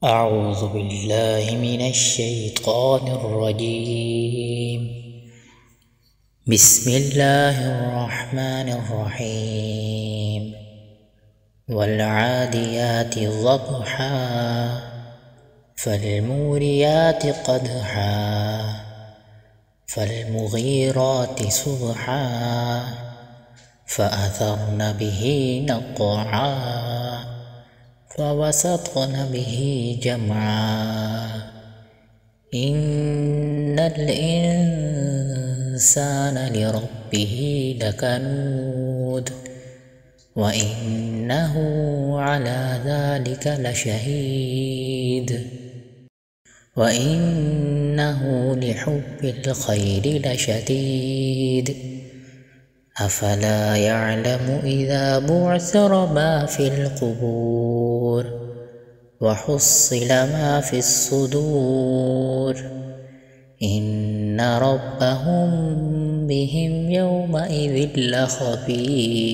أعوذ بالله من الشيطان الرجيم. بسم الله الرحمن الرحيم. والعاديات ضبحا فالموريات قدحا فالمغيرات صبحا فأثرن به نقعا فوسطن به جمعا إن الإنسان لربه لكنود وإنه على ذلك لشهيد وإنه لحب الخير لشديد أفلا يعلم إذا بعثر ما في القبور وحصل ما في الصدور إن ربهم بهم يومئذ لخبير.